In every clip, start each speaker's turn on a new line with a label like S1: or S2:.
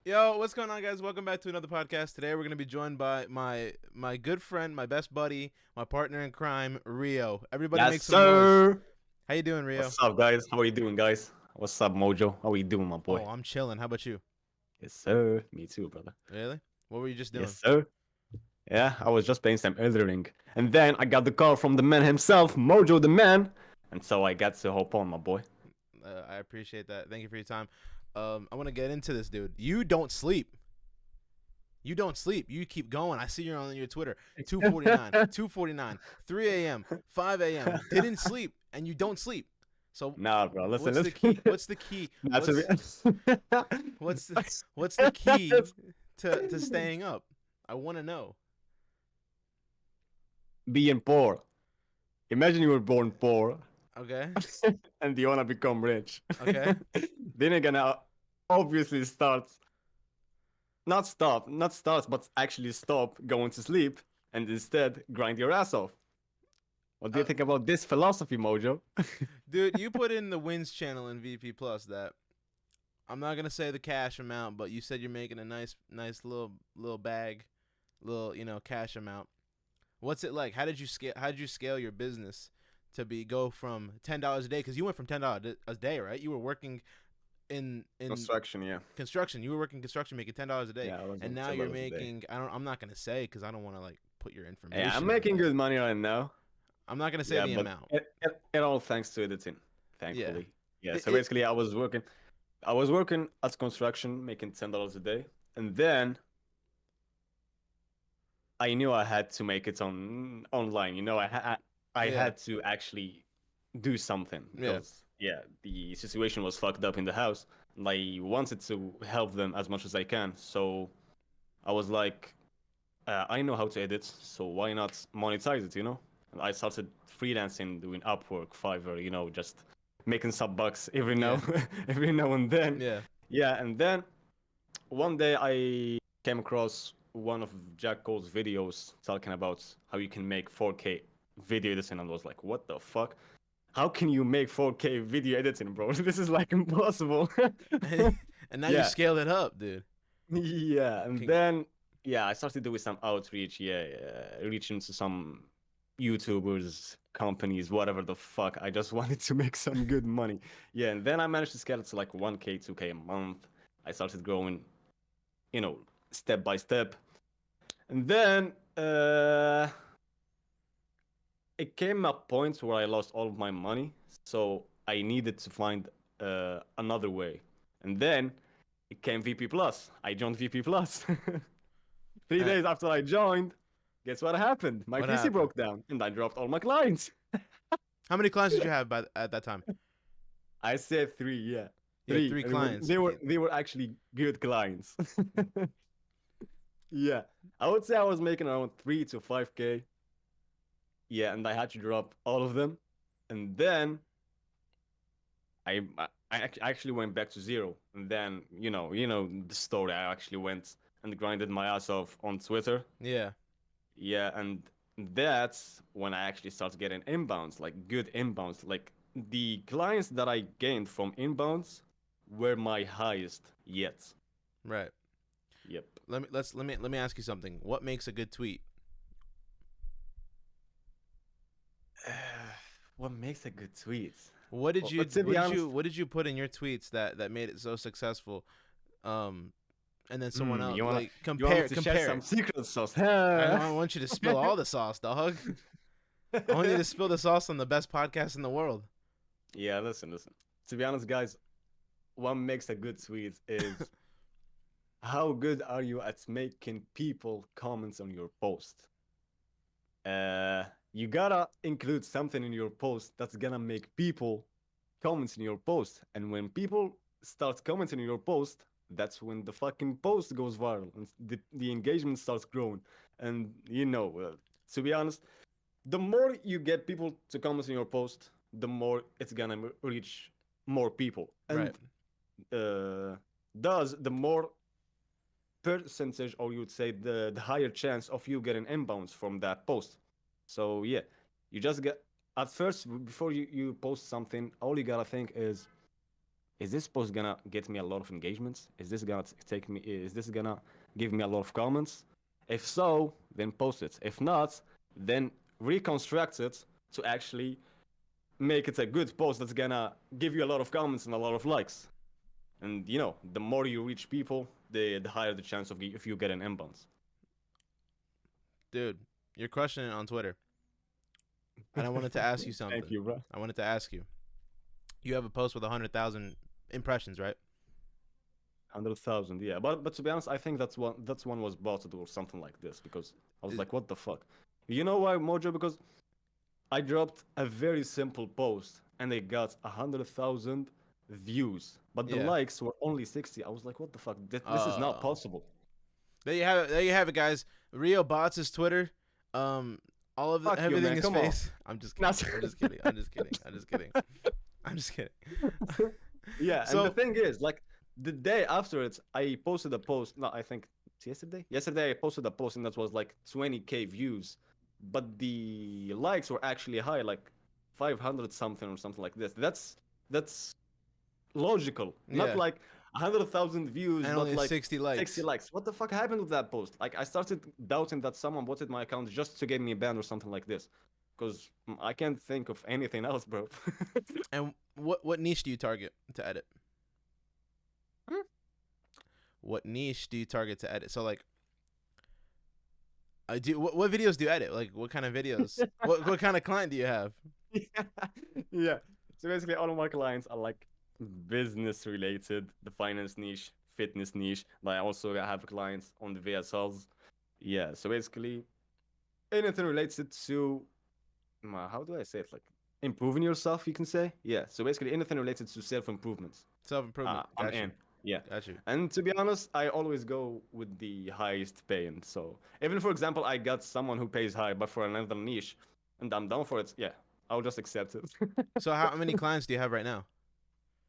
S1: Yo, what's going on, guys? Welcome back to another podcast. Today we're gonna be joined by my good friend, my best buddy, my partner in crime, Riyo. Everybody
S2: Yes,
S1: make some noise.
S2: sir.
S1: How you doing, Riyo?
S2: What's up, guys? How are you doing, guys? What's up, Mojo? How are you doing, my boy?
S1: Oh, I'm chilling. How about you?
S2: Yes, sir. Me too, brother.
S1: Really? What were you just
S2: Yes,
S1: doing?
S2: sir. Yeah, I was just playing some Elden Ring, and then I got the call from the man himself, Mojo the man, and so I got to hop on, my boy.
S1: I appreciate that. Thank you for your time. I want to get into this, dude. You don't sleep. You don't sleep. You keep going. I see you're on your Twitter. 2:49, 2:49, 3 a.m., 5 a.m. Didn't sleep, and you don't sleep. So
S2: Nah, bro. Listen,
S1: what's the
S2: listen.
S1: key? What's the key?
S2: Not to
S1: What's the,
S2: be.
S1: what's the key to staying up? I want to know.
S2: Being poor. Imagine you were born poor,
S1: Okay.
S2: and you wanna become rich.
S1: Okay.
S2: Then you're gonna obviously not start, but actually stop going to sleep and instead grind your ass off. What do you
S1: Uh,
S2: think about this philosophy, Mojo?
S1: Dude, you put in the wins channel in VP Plus that I'm not gonna say the cash amount, but you said you're making a nice little bag, little cash amount. What's it like? How did you scale your business to be go from $10 a day? Because you went from $10 a day, right? You were working in
S2: Construction, yeah.
S1: construction. You were working construction, making $10 a day,
S2: Yeah, I was
S1: and
S2: on
S1: now you're
S2: $10 a day.
S1: making. I'm not gonna say because I don't want to like put your
S2: Yeah, I'm
S1: information out
S2: making
S1: there.
S2: good money right now.
S1: I'm not gonna say
S2: Yeah,
S1: the
S2: but
S1: amount.
S2: it all thanks to editing,
S1: Yeah.
S2: thankfully. Yeah,
S1: It,
S2: so
S1: it
S2: basically I was working at construction, making $10 a day, and then I knew I had to make it online. I
S1: yeah
S2: had to actually do something
S1: yeah.
S2: because yeah, the situation was fucked up in the house, and I wanted to help them as much as I can. So I was like, I know how to edit, so why not monetize it? And I started freelancing, doing Upwork, Fiverr, just making some bucks every
S1: Yeah.
S2: now every now and then.
S1: Yeah.
S2: Yeah, and then one day I came across one of Jack Cole's videos talking about how you can make 4K video editing, and I was like, what the fuck? How can you make 4K video editing, bro? This is like impossible.
S1: And now you
S2: Yeah,
S1: scaled it up, dude.
S2: yeah, and
S1: Can,
S2: then yeah, I started doing some outreach, yeah, reaching to some YouTubers, companies, whatever the fuck. I just wanted to make some good money. Yeah, and then I managed to scale it to like 1K, 2K a month. I started growing, you know, step by step. And then it came a point where I lost all of my money, so I needed to find another way. And then it came VP Plus. I joined VP Plus. Three
S1: uh,
S2: days after I joined, guess what happened? My
S1: what
S2: PC
S1: happened?
S2: broke down, and I dropped all my clients.
S1: How many clients did you have at that time?
S2: I said three, yeah,
S1: You had
S2: three,
S1: three
S2: and were,
S1: clients.
S2: they were they were actually good clients. Yeah, I would say I was making around 3 to 5K. Yeah, and I had to drop all of them, and then I actually went back to zero, and then you know the story. I actually went and grinded my ass off on Twitter.
S1: Yeah.
S2: Yeah, and that's when I actually started getting inbounds, like good inbounds. Like the clients that I gained from inbounds were my highest yet.
S1: Right.
S2: Yep.
S1: Let me ask you something. What makes a good tweet?
S2: What makes a good tweet?
S1: What did
S2: Well,
S1: you
S2: to be honest,
S1: what did you put in your tweets that made it so successful? Um, and then someone else
S2: you wanna
S1: like
S2: you want me
S1: compare
S2: to share
S1: compare
S2: some
S1: it.
S2: secret sauce?
S1: I don't want you to spill all the sauce, dog. I want you to spill the sauce on the best podcast in the world.
S2: Yeah, listen. To be honest, guys, what makes a good tweet is how good are you at making people comments on your post. You gotta include something in your post that's gonna make people comments in your post, and when people start commenting in your post, that's when the fucking post goes viral and the engagement starts growing. And to be honest, the more you get people to comment on your post, the more it's gonna reach more people,
S1: Right.
S2: and uh, thus the more percentage, or you would say the higher chance of you getting inbounds from that post. So yeah, you just get at first before you post something, all you gotta think is is this post gonna get me a lot of engagements? Is this gonna take me? Is this gonna give me a lot of comments? If so, then post it. If not, then reconstruct it to actually make it a good post that's gonna give you a lot of comments and a lot of likes. And you know, the more you reach people, the higher the chance of if you get an inbound.
S1: Dude, you're crushing it on Twitter. And I wanted to ask you something.
S2: Thank you, bro.
S1: I wanted to ask you. You have a post with 100,000 impressions, right?
S2: 100,000, yeah. But to be honest, I think that's one was botted or something like this because I was like, what the fuck? You know why, Mojo? Because I dropped a very simple post and it got 100,000 views, but the
S1: Yeah.
S2: likes were only 60. I was like, what the fuck? This is not possible.
S1: There you have it. There you have it, guys. Riyo bots his Twitter. All of the,
S2: Fuck you,
S1: everything
S2: man.
S1: is
S2: Come on.
S1: face. I'm just kidding. I'm just kidding. I'm just kidding. I'm just kidding. I'm just kidding.
S2: Yeah,
S1: So-
S2: and the thing is, like, the day after it, I posted a post. No, I think it's yesterday. Yesterday, I posted a post and that was like 20K views, but the likes were actually high, like 500 something or something like this. That's logical,
S1: Yeah.
S2: not like 100,000 views,
S1: And
S2: but
S1: only
S2: like
S1: 60 likes.
S2: 60 likes. What the fuck happened with that post? Like, I started doubting that someone botted my account just to get me banned or something like this, because I can't think of anything else, bro.
S1: And what niche do you target to edit?
S2: Hmm?
S1: What niche do you target to edit? So like, I do. What videos do you edit? Like, what kind of videos? what kind of client do you have?
S2: Yeah. So basically, all of my clients are like business related, the finance niche, fitness niche. But I also have clients on the VSLs. Yeah. So basically, anything related to how do I say it? Like improving yourself, you can say. Yeah. So basically, anything related to self improvement.
S1: Self improvement.
S2: I'm
S1: Got you.
S2: in. Yeah.
S1: Got you.
S2: And to be honest, I always go with the highest paying. So even for example, I got someone who pays high, but for another niche, and I'm down for it. Yeah, I'll just accept it.
S1: So how many clients do you have right now?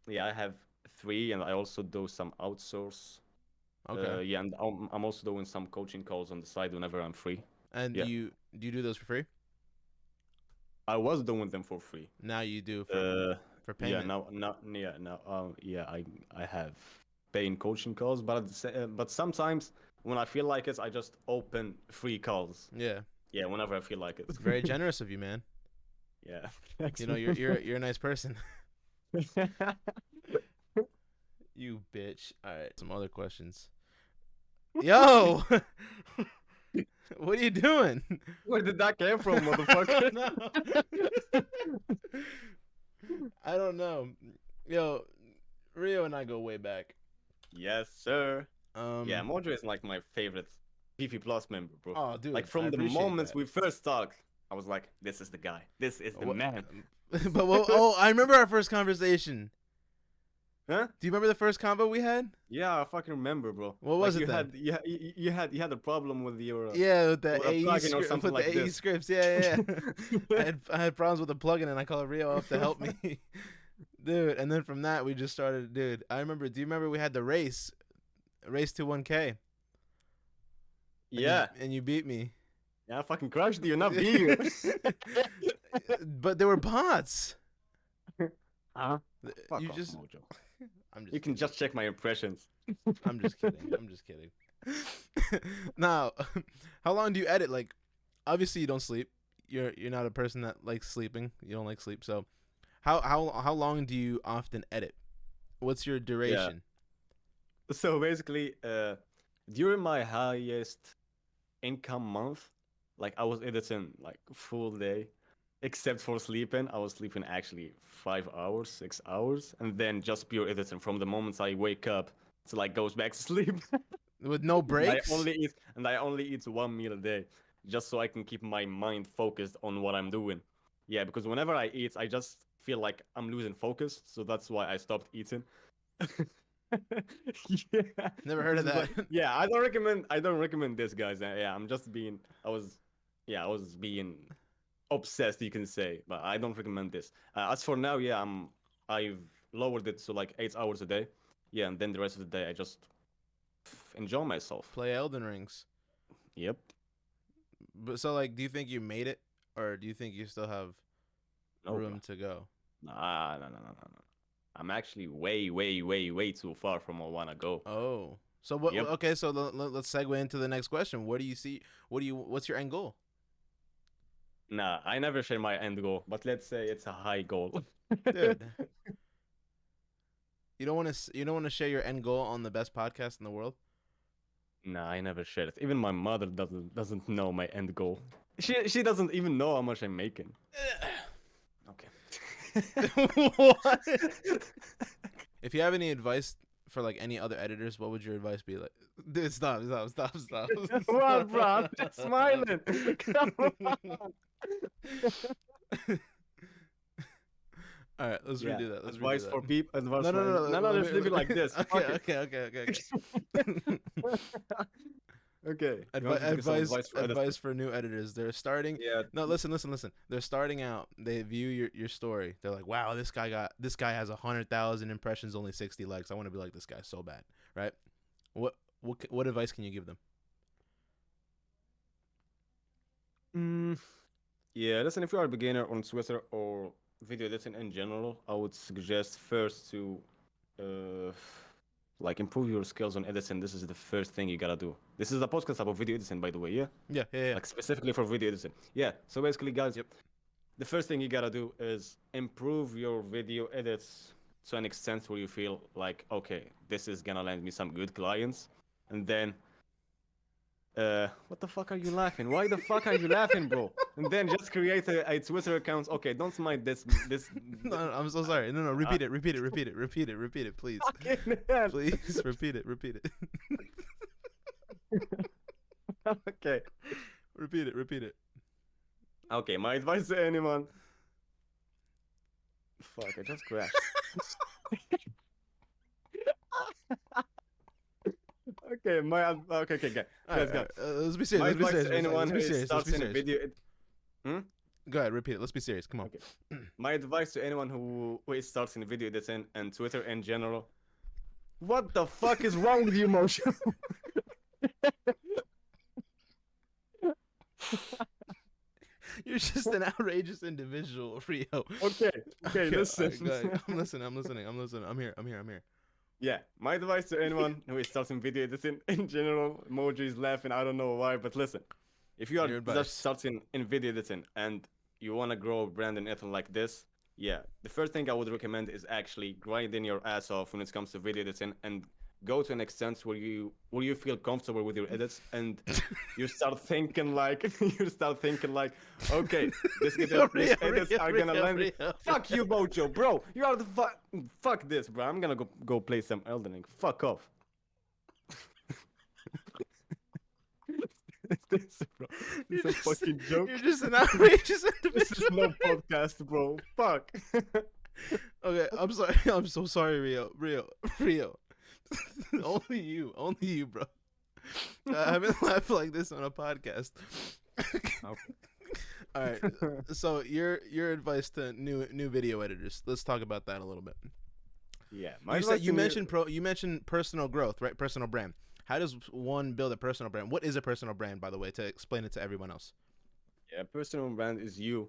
S2: Yeah, I have 3, and I also do some outsource.
S1: Okay.
S2: Yeah, and I'm also doing some coaching calls on the side whenever I'm free.
S1: And
S2: yeah.
S1: do you do those for free?
S2: I was doing them for free.
S1: Now you do for
S2: Yeah,
S1: payment.
S2: yeah, I have paying coaching calls, but sometimes when I feel like it, I just open free calls.
S1: Yeah.
S2: Yeah, whenever I feel like it.
S1: Very generous of you, man.
S2: Yeah.
S1: You know, you're a nice person. You bitch. All right, some other questions. Yo, what are you doing?
S2: Where did that come from,
S1: I
S2: motherfucker?
S1: don't know. I don't know. Yo, Riyo and I go way back.
S2: Yes, sir. Yeah,
S1: Um,
S2: Mojo is like my favorite VP Plus member, bro.
S1: Oh, dude.
S2: Like
S1: I
S2: from the
S1: appreciate
S2: moments
S1: that.
S2: we first talked, I was like, this is the guy. This is the
S1: What-
S2: man.
S1: But oh, I remember our first conversation.
S2: Huh?
S1: Do you remember the first convo we had?
S2: Yeah, I fucking remember, bro.
S1: What was
S2: like
S1: it then?
S2: You had a problem with your
S1: Yeah, with the
S2: with a
S1: AE
S2: plugin or
S1: script,
S2: something
S1: with
S2: like
S1: the AE
S2: this.
S1: scripts. Yeah. I had problems with the plugin, and I called Riyo up to help me, dude. And then from that, we just started, dude. I remember. Do you remember we had the race to 1K?
S2: Yeah.
S1: And you beat me.
S2: Yeah, I fucking crushed you, not you.
S1: But there were bots.
S2: Huh? Fuck
S1: You
S2: off,
S1: just.
S2: Mojo.
S1: I'm just.
S2: You can just check my impressions.
S1: I'm just kidding. I'm just kidding. Now, how long do you edit? Like, obviously you don't sleep. You're not a person that likes sleeping. You don't like sleep. So, how long do you often edit? What's your duration?
S2: So basically, during my highest income month, like I was editing like full day, except for sleeping. I was sleeping actually 5 hours, 6 hours, and then just pure editing from the moment I wake up to like goes back to sleep.
S1: With no breaks?
S2: I only eat 1 meal a day, just so I can keep my mind focused on what I'm doing. Yeah, because whenever I eat, I just feel like I'm losing focus, so that's why I stopped eating. Yeah.
S1: Never heard of
S2: But,
S1: that.
S2: yeah, I don't recommend this, guys. Yeah, I was being obsessed, you can say, but I don't recommend this. As for now, yeah, I've lowered it to like 8 hours a day. Yeah, and then the rest of the day I just enjoy myself.
S1: Play Elden Rings.
S2: Yep.
S1: But so, like, do you think you made it, or do you think you still have
S2: No,
S1: room to go?
S2: Nah, no. I'm actually way, way, way, way too far from where I wanna go.
S1: Oh, so what?
S2: Yep.
S1: Okay, so let's segue into the next question. Where do you see? What's your end goal?
S2: Nah, I never share my end goal, but let's say it's a high goal.
S1: Dude, you don't want to share your end goal on the best podcast in the world.
S2: Nah, I never share it. Even my mother doesn't know my end goal. She doesn't even know how much I'm making. Okay.
S1: What? If you have any advice for like any other editors, what would your advice be? Like, dude, stop.
S2: What, bro? I'm just smiling. Come on.
S1: All right, let's
S2: Yeah,
S1: redo that. Let's
S2: advice
S1: redo that.
S2: for people. Advice
S1: No, no,
S2: for
S1: no,
S2: no, no.
S1: let
S2: Let's
S1: me-
S2: leave it like this.
S1: Okay,
S2: Fuck it.
S1: okay.
S2: Okay. You want me to give some
S1: Advice
S2: for editors?
S1: for new editors. They're starting.
S2: Yeah.
S1: No, listen. They're starting out. They view your story. They're like, wow, this guy has 100,000 impressions, only 60 likes. I want to be like this guy so bad, right? What advice can you give them?
S2: Yeah, listen, if you are a beginner on Twitter or video editing in general, I would suggest first to uh, like improve your skills on editing. This is the first thing you gotta do. This is a podcast about video editing, by the way, yeah?
S1: Yeah.
S2: Like specifically for video editing. Yeah, so basically, guys,
S1: Yep.
S2: the first thing you gotta do is improve your video edits to an extent where you feel like, okay, this is gonna land me some good clients. And then what the fuck are you laughing? Why the fuck are you laughing, bro? And then just create a Twitter account. Okay, don't mind this.
S1: No, I'm so sorry. No, repeat it, please.
S2: Fucking hell.
S1: Please repeat it.
S2: Okay.
S1: Repeat it.
S2: Okay, my advice to anyone. Fuck, I just crashed. Okay, okay. Let's go.
S1: Let's be serious.
S2: My
S1: Let's be
S2: advice
S1: serious.
S2: to anyone
S1: Let's be
S2: who
S1: serious.
S2: starts in a video.
S1: Go ahead, repeat it. Let's be serious. Come on.
S2: Okay. My advice to anyone who is starting video editing and Twitter in general. What the fuck is wrong with you, Mojo?
S1: You're just an outrageous individual, Riyo.
S2: Okay, listen.
S1: All right, go ahead. I'm listening. I'm here.
S2: Yeah, my advice to anyone who is starting video editing in general, Mojo is laughing. I don't know why, but listen. If you are
S1: Your advice.
S2: just starting in video editing and you want to grow a brand and anything like this, yeah, the first thing I would recommend is actually grinding your ass off when it comes to video editing and go to an extent where you feel comfortable with your edits and you start thinking like okay, these edits are gonna land me. Fuck you, Mojo, bro. You are the fuck this, bro. I'm gonna go play some Elden Ring. Fuck off. This, bro. It's a fucking joke.
S1: You're just an outrageous individual.
S2: This is no podcast, bro. Fuck.
S1: Okay, I'm sorry. I'm so sorry, Riyo. only you, bro. I haven't laughed like this on a podcast. All right. So your advice to new video editors. Let's talk about that a little bit.
S2: Yeah,
S1: You mentioned personal growth, right? Personal brand. How does one build a personal brand? What is a personal brand, by the way, to explain it to everyone else?
S2: Yeah, personal brand is you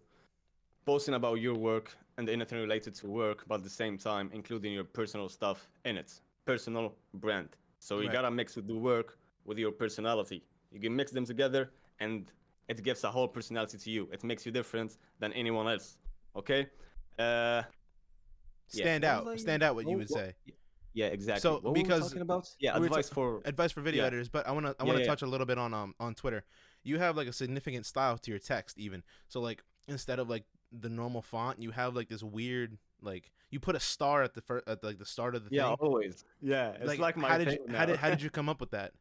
S2: posting about your work and anything related to work, but at the same time including your personal stuff in it. Personal brand. So you
S1: Right.
S2: gotta mix with the work with your personality. You can mix them together and it gives a whole personality to you. It makes you different than anyone else. Okay?
S1: Stand out. What you would say.
S2: Yeah, exactly.
S1: So,
S2: what were
S1: because
S2: we talking about? Yeah,
S1: we were
S2: advice for
S1: video
S2: yeah.
S1: editors, but I want to
S2: Yeah.
S1: touch a little bit on Twitter. You have like a significant style to your text even. So like instead of like the normal font, you have like this weird like you put a star at the start of the
S2: Yeah,
S1: thing.
S2: always. Yeah, it's like my
S1: how did
S2: thing
S1: you,
S2: now.
S1: how did you come up with that?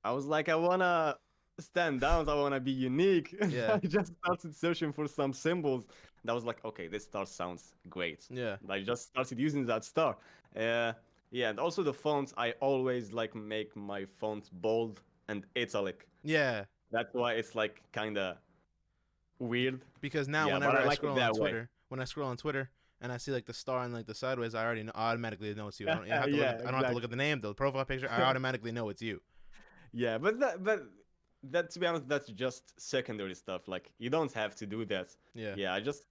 S2: I was like, I wanna stand out. I wanna be unique.
S1: Yeah.
S2: I just started searching for some symbols. And I was like, okay, this star sounds great.
S1: Yeah.
S2: And I just started using that star. Yeah, and also the fonts. I always like make my fonts bold and italic.
S1: Yeah.
S2: That's why it's like kind of weird.
S1: Because now
S2: Yeah,
S1: whenever
S2: but I
S1: I
S2: like it
S1: scroll
S2: that
S1: on
S2: way.
S1: Twitter, and I see like the star and like the sideways, I already know, automatically know it's you. I don't, have to
S2: Yeah,
S1: I don't have to look at the name, the profile picture. I automatically know it's you.
S2: Yeah, but that to be honest, that's just secondary stuff. Like you don't have to do that.
S1: Yeah.
S2: Yeah, I just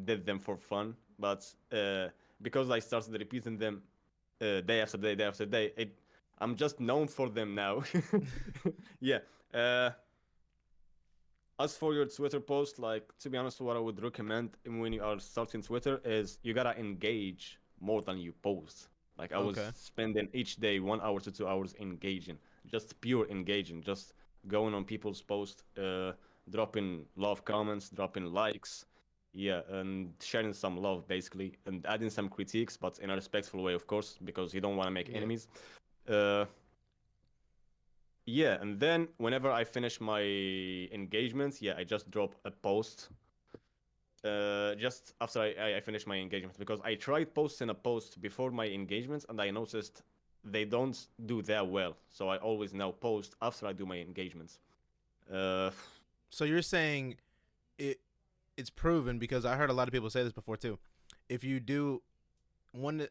S2: did them for fun. But because I started repeating them day after day, day after day, I'm just known for them now. Yeah. Uh, as for your Twitter post, like, to be honest, what I would recommend when you are starting Twitter is you gotta engage more than you post. Like, I was
S1: Okay.
S2: spending each day 1 hour to 2 hours engaging, just pure engaging, just going on people's posts, dropping love comments, dropping likes, yeah, and sharing some love basically, and adding some critiques, but in a respectful way, of course, because you don't want to make
S1: Yeah.
S2: enemies. Uh, yeah, and then whenever I finish my engagements, yeah, I just drop a post. Just after I finish my engagements, because I tried posting a post before my engagements and I noticed they don't do that well. So I always now post after I do my engagements. Uh,
S1: So you're saying it it's proven, because I heard a lot of people say this before too. If you do 1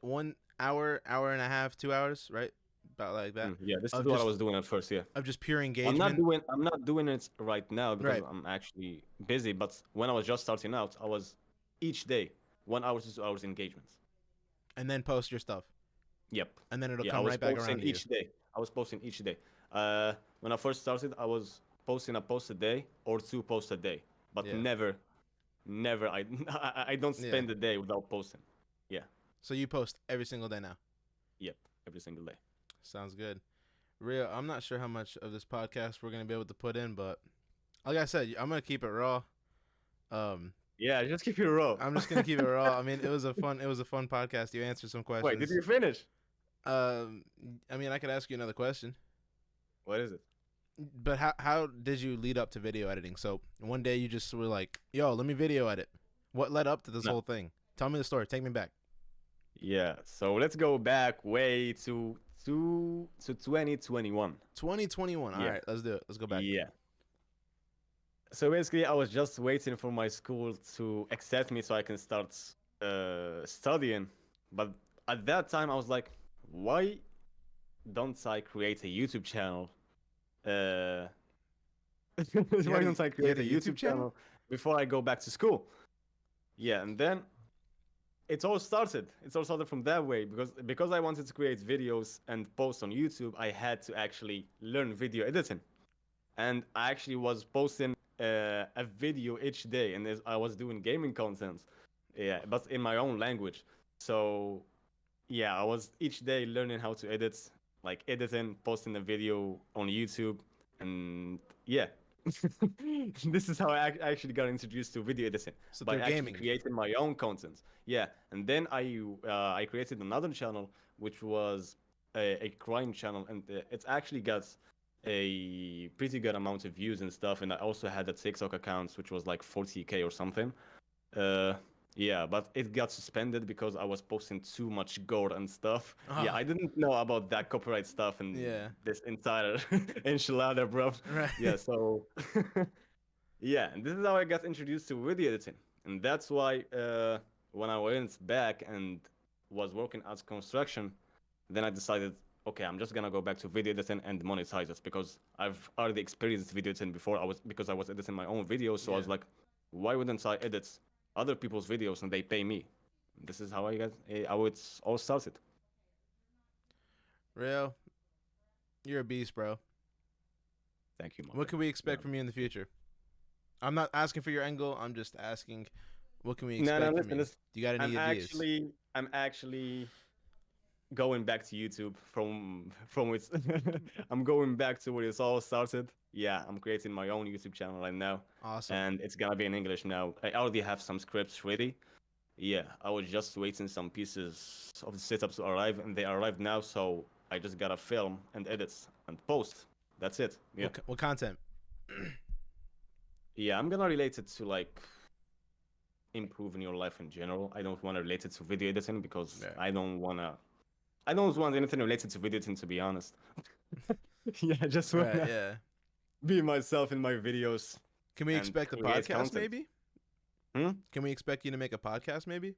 S1: hour, hour and a half, 2 hours, right? About like that,
S2: yeah, this is
S1: of
S2: what I
S1: just
S2: was doing at first. Yeah,
S1: of just pure
S2: I'm not
S1: engagement.
S2: doing I'm not doing it right now because
S1: Right.
S2: I'm actually busy. But when I was just starting out, I was each day 1 hour to 2 hours engagements.
S1: And then post your stuff.
S2: Yep.
S1: And then it'll
S2: Yeah, I
S1: come
S2: was
S1: right back
S2: posting
S1: around to you.
S2: each day. I was posting each day. When I first started, I was posting a post a day or two posts a day, but
S1: Yeah.
S2: never. I don't
S1: Yeah.
S2: spend a day without posting. Yeah.
S1: So you post every single day now.
S2: Yep. Every single day.
S1: Sounds good. Real, I'm not sure how much of this podcast we're gonna be able to put in, but like I said, I'm gonna keep it raw. Um,
S2: Yeah, just keep it raw.
S1: I'm just gonna keep it raw. I mean, it was a fun podcast. You answered some
S2: Wait, did
S1: questions.
S2: you finish?
S1: Um, I mean, I could ask you another question,
S2: What is it?
S1: but how did you lead up to video editing? So one day you just were like, "Yo, let me video edit." What led up to this
S2: No.
S1: whole thing? Tell me the story. Take me back.
S2: Yeah. So let's go back way to 2021.
S1: 2021. All
S2: Yeah.
S1: right, let's do it. Let's go back.
S2: Yeah. So basically, I was just waiting for my school to accept me so I can start studying. But at that time, I was like, why don't I create a YouTube channel? Uh, why
S1: had a-
S2: don't I
S1: you had
S2: create
S1: a
S2: a
S1: YouTube
S2: YouTube
S1: channel?
S2: channel before I go back to school? Yeah, and then it all started. It all started from that way because I wanted to create videos and post on YouTube. I had to actually learn video editing, and I actually was posting a video each day, and I was doing gaming content, yeah, but in my own language. So yeah, I was each day learning how to edit, like editing, posting a video on YouTube, and yeah. This is how I actually got introduced to video editing
S1: So
S2: by
S1: through
S2: actually
S1: gaming.
S2: creating my own content. Yeah, and then I created another channel which was a crime channel, and it's actually got a pretty good amount of views and stuff. And I also had a TikTok account which was like 40K or something. Uh, yeah, but it got suspended because I was posting too much gore and stuff. Yeah,
S1: Oh,
S2: I didn't know about that copyright stuff and
S1: yeah.
S2: this entire enchilada, bro.
S1: Right.
S2: Yeah, so yeah, and this is how I got introduced to video editing, and that's why when I went back and was working as construction, then I decided, okay, I'm just gonna go back to video editing and monetize it because I've already experienced video editing before. I was editing my own videos, so I was
S1: Yeah.
S2: like, why wouldn't I edit other people's videos and they pay me? This is how how it's all started.
S1: Real, you're a beast, bro.
S2: Thank you, my
S1: What
S2: friend.
S1: can we expect
S2: No,
S1: from you in the future? I'm not asking for your angle. I'm just asking, what can we
S2: no,
S1: expect from
S2: listen,
S1: you?
S2: listen.
S1: Do you got any ideas?
S2: I'm actually going back to YouTube from its I'm going back to where it's all started. Yeah, I'm creating my own YouTube channel right now,
S1: Awesome.
S2: and it's gonna be in English now. I already have some scripts ready. Yeah, I was just waiting some pieces of the setup to arrive, and they arrived now. So I just gotta film and edit and post. That's it. Yeah,
S1: What content?
S2: yeah. I'm gonna relate it to like improving your life in general. I don't want to relate it to video editing because
S1: Yeah.
S2: I don't want anything related to video editing, to be honest. Yeah, I just want
S1: Right.
S2: to
S1: Yeah.
S2: be myself in my videos
S1: Can we
S2: and
S1: expect a
S2: create
S1: podcast?
S2: content.
S1: Maybe.
S2: Hmm?
S1: Can we expect you to make a podcast? Maybe.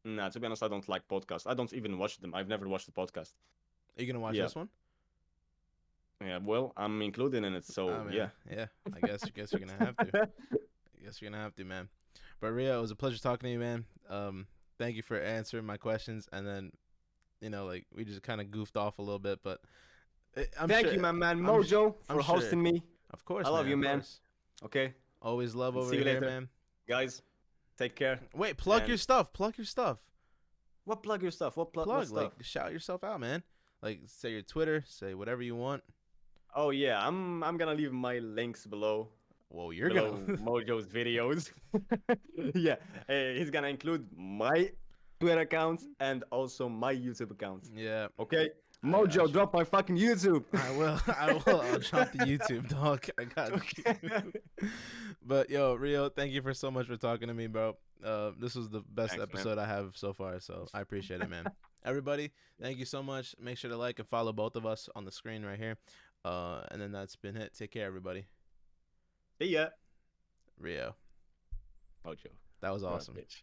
S2: Nah, to be honest, I don't like podcasts. I don't even watch them. I've never watched a podcast.
S1: Are you gonna watch
S2: Yeah,
S1: this one?
S2: yeah. Well, I'm included in it, so
S1: Oh man.
S2: yeah.
S1: Yeah. I guess you're gonna have to. I guess you're gonna have to, man. But Rio, it was a pleasure talking to you, man. thank you for answering my questions, and then like we just kind of goofed off a little bit, but I'm
S2: Thank
S1: sure.
S2: you, my man
S1: I'm
S2: Mojo,
S1: I'm
S2: for
S1: sure.
S2: hosting me.
S1: Of course,
S2: I love
S1: man.
S2: you,
S1: Of
S2: man.
S1: course.
S2: Okay,
S1: Always love
S2: and
S1: over
S2: see you
S1: here,
S2: later,
S1: man.
S2: guys. Take care.
S1: Wait, plug your
S2: And
S1: stuff. Plug your stuff.
S2: what plug your stuff? What
S1: Plug, like
S2: stuff?
S1: shout yourself out, man. Like say your Twitter, say whatever you want.
S2: Oh yeah, I'm gonna leave my links below
S1: Whoa, you're gonna.
S2: below Mojo's videos. Yeah, he's gonna include my Twitter accounts and also my YouTube account.
S1: Yeah,
S2: Okay,
S1: I got
S2: Mojo,
S1: you.
S2: drop my fucking YouTube.
S1: I will. I will. I'll drop the YouTube, dog. I got you.
S2: Okay.
S1: But yo, Rio, thank you for so much for talking to me, bro. This was the best
S2: Thanks, man.
S1: episode I have so far, so I appreciate it, man. Everybody, thank you so much. Make sure to like and follow both of us on the screen right here. And then that's been it. Take care, everybody.
S2: See ya.
S1: Rio,
S2: Mojo.
S1: that was
S2: You're a
S1: awesome.
S2: bitch.